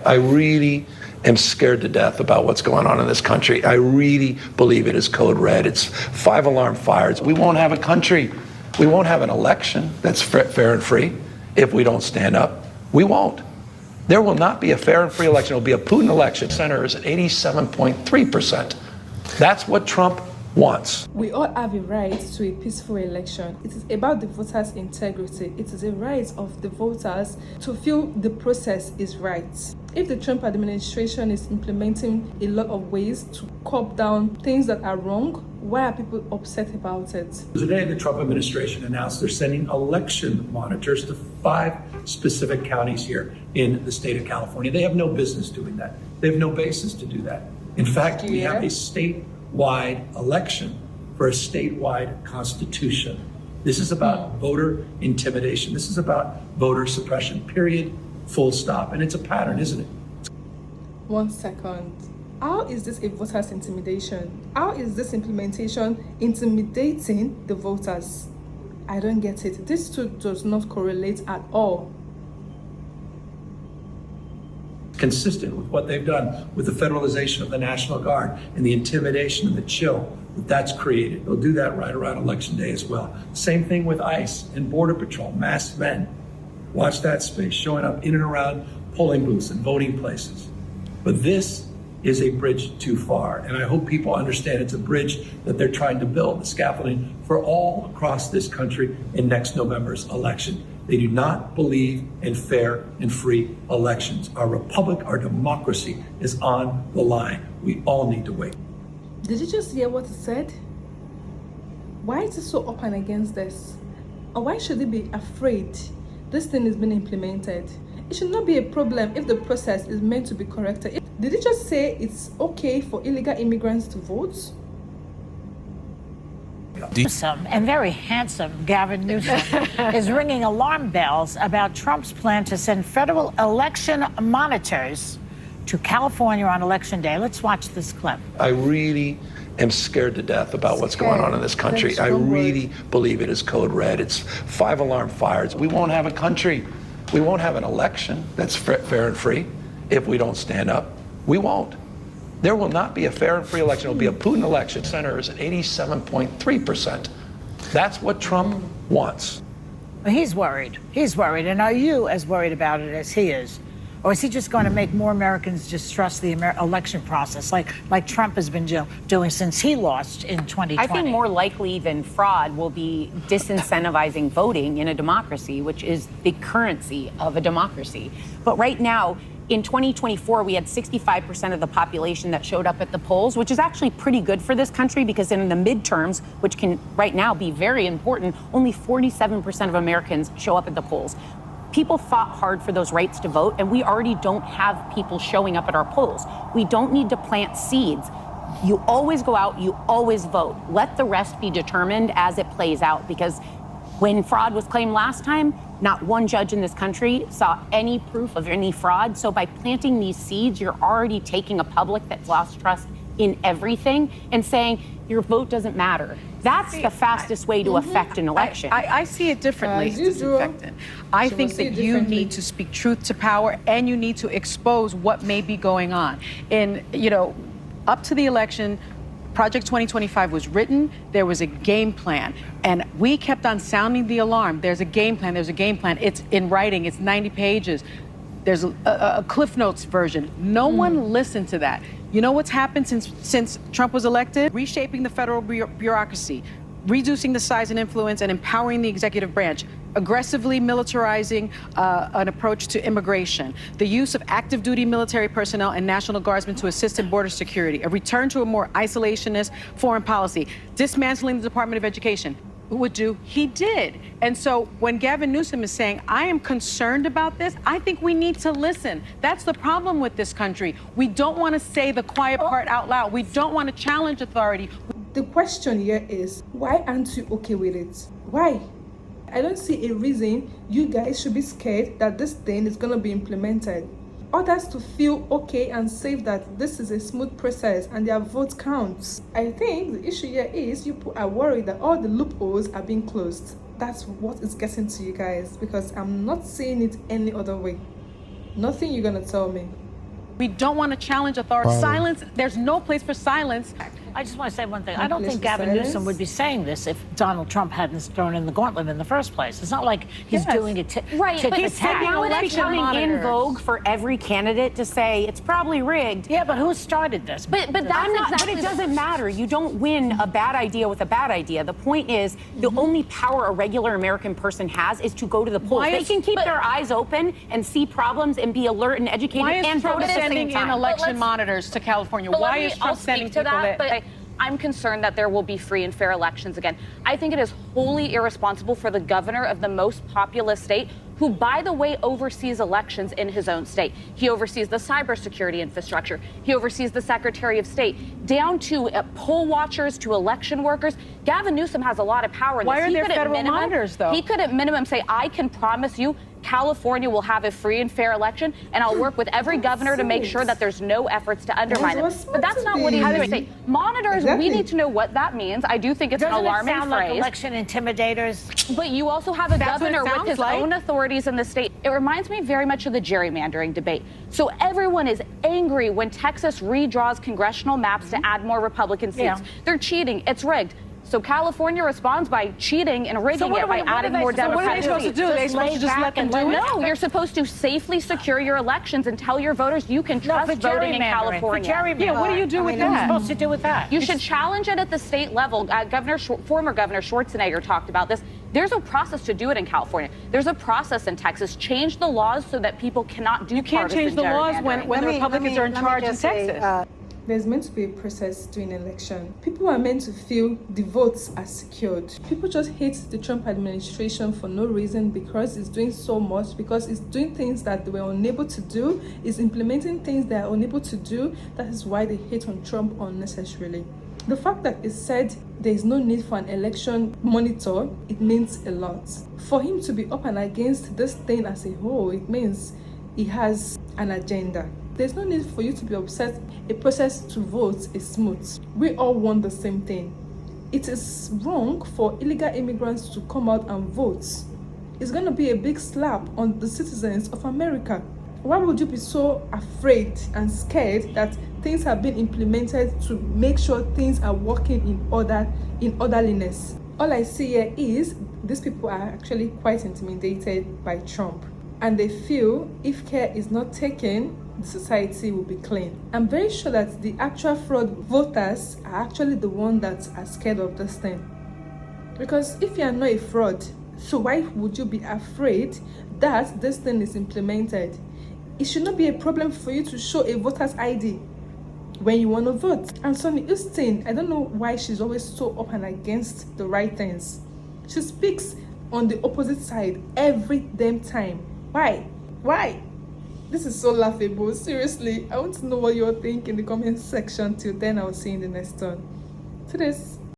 I really am scared to death about what's going on in this country. I really believe it is code red. It's 5 alarm fires. We won't have a country. We won't have an election that's fair and free if we don't stand up. We won't. There will not be a fair and free election. It will be a Putin election. Center is at 87.3%. That's what Trump wants. We all have a right to a peaceful election. It is about the voters' integrity. It is a right of the voters to feel the process is right. If the Trump administration is implementing a lot of ways to curb down things that are wrong, why are people upset about it? Today, the Trump administration announced they're sending election monitors to 5 specific counties here in the state of California. They have no business doing that. They have no basis to do that. In fact, we have a statewide election for a statewide constitution. This is about voter intimidation. This is about voter suppression, period, full stop. And it's a pattern, isn't it? 1 second. How is this a voters' intimidation? How is this implementation intimidating the voters? I don't get it. This two does not correlate at all. Consistent with what they've done with the federalization of the National Guard and the intimidation and the chill that's created. They'll do that right around Election Day as well. Same thing with ICE and Border Patrol, masked men. Watch that space, showing up in and around polling booths and voting places. But this is a bridge too far. And I hope people understand it's a bridge that they're trying to build, the scaffolding for all across this country in next November's election. They do not believe in fair and free elections. Our republic, our democracy is on the line. We all need to wait. Did you just hear what he said? Why is he so up and against this? Or why should he be afraid this thing is being implemented? It should not be a problem if the process is meant to be corrected. Did he just say it's okay for illegal immigrants to vote? Newsom and very handsome Gavin Newsom is ringing alarm bells about Trump's plan to send federal election monitors to California on Election Day. Let's watch this clip. I really am scared to death about what's going on in this country. I really believe it is code red. It's 5 alarm fires. We won't have a country. We won't have an election that's fair and free if we don't stand up. We won't. There will not be a fair and free election. It will be a Putin election. Center is at 87.3%. That's what Trump wants. He's worried. He's worried. And are you as worried about it as he is? Or is he just going to make more Americans distrust the election process like Trump has been doing since he lost in 2020? I think more likely than fraud will be disincentivizing voting in a democracy, which is the currency of a democracy. But right now, in 2024, we had 65% of the population that showed up at the polls, which is actually pretty good for this country because in the midterms, which can right now be very important, only 47% of Americans show up at the polls. People fought hard for those rights to vote, and we already don't have people showing up at our polls. We don't need to plant seeds. You always go out, you always vote. Let the rest be determined as it plays out, because when fraud was claimed last time, not one judge in this country saw any proof of any fraud. So by planting these seeds, you're already taking a public that's lost trust in everything and saying your vote doesn't matter. That's the fastest way to affect an election. I see it differently. I think that you need to speak truth to power, and you need to expose what may be going on. And, up to the election, Project 2025 was written, there was a game plan, and we kept on sounding the alarm. There's a game plan, there's a game plan. It's in writing, it's 90 pages. There's a Cliff Notes version. No one listened to that. You know what's happened since Trump was elected? Reshaping the federal bureaucracy, reducing the size and influence, and empowering the executive branch, aggressively militarizing an approach to immigration, the use of active duty military personnel and National Guardsmen to assist in border security, a return to a more isolationist foreign policy, dismantling the Department of Education. Who would do? He did. And so when Gavin Newsom is saying, I am concerned about this, I think we need to listen. That's the problem with this country. We don't want to say the quiet part out loud. We don't want to challenge authority. The question here is, why aren't you okay with it? Why? I don't see a reason you guys should be scared that this thing is going to be implemented. Others to feel okay and safe that this is a smooth process and their vote counts. I think the issue here is you are worried that all the loopholes are being closed. That's what is getting to you guys, because I'm not seeing it any other way. Nothing you're going to tell me. We don't want to challenge authority. Silence, there's no place for silence. I just want to say one thing. I don't think Gavin Newsom would be saying this if Donald Trump hadn't thrown in the gauntlet in the first place. It's not like he's doing it right, tit but for tat. now it's becoming in vogue for every candidate to say it's probably rigged. Yeah, but who started this? But it doesn't matter. You don't win a bad idea with a bad idea. The point is, the only power a regular American person has is to go to the polls. They can keep their eyes open and see problems and be alert and educated Why is and Trump vote at the same sending in time. election monitors to California? Why is Trump sending people there? But I'm concerned that there will be free and fair elections again. I think it is wholly irresponsible for the governor of the most populous state, who, by the way, oversees elections in his own state. He oversees the cybersecurity infrastructure. He oversees the Secretary of State, down to poll watchers, to election workers. Gavin Newsom has a lot of power in this. Why are there federal monitors, though? He could at minimum say, I can promise you California will have a free and fair election, and I'll work with every governor to make sure that there's no efforts to undermine it. But that's not what he's doing. Say, monitors, we need to know what that means. I do think it's an alarming sound phrase. Like election intimidators? But you also have a governor with his own authorities in the state. It reminds me very much of the gerrymandering debate. So everyone is angry when Texas redraws congressional maps to add more Republican seats. Yeah. They're cheating. It's rigged. So California responds by cheating and rigging it by adding more Democrats. What are they supposed to do? Are they supposed to just let them do it? No, you're supposed to safely secure your elections and tell your voters you can trust voting in California. Yeah, what do you do with that? What are you supposed to do with that? You should challenge it at the state level. Former Governor Schwarzenegger talked about this. There's a process to do it in California. There's a process in Texas. Change the laws so that people cannot do partisan gerrymandering. You can't change the laws when the Republicans are in charge in Texas. There's meant to be a process to an election. People are meant to feel the votes are secured. People just hate the Trump administration for no reason, because it's doing so much, because it's doing things that they were unable to do, it's implementing things they are unable to do. That is why they hate on Trump unnecessarily. The fact that it said there is no need for an election monitor, it means a lot. For him to be up and against this thing as a whole, it means he has an agenda. There's no need for you to be upset. A process to vote is smooth. We all want the same thing. It is wrong for illegal immigrants to come out and vote. It's going to be a big slap on the citizens of America. Why would you be so afraid and scared that things have been implemented to make sure things are working in orderliness? All I see here is these people are actually quite intimidated by Trump, and they feel if care is not taken, the society will be clean. I'm very sure that the actual fraud voters are actually the ones that are scared of this thing. Because if you are not a fraud, so why would you be afraid that this thing is implemented? It should not be a problem for you to show a voter's ID when you want to vote. And Sonny Houston, I don't know why she's always so up and against the right things. She speaks on the opposite side every damn time. Why? This is so laughable. Seriously, I want to know what you all think in the comment section. Till then, I'll see you in the next one. To this.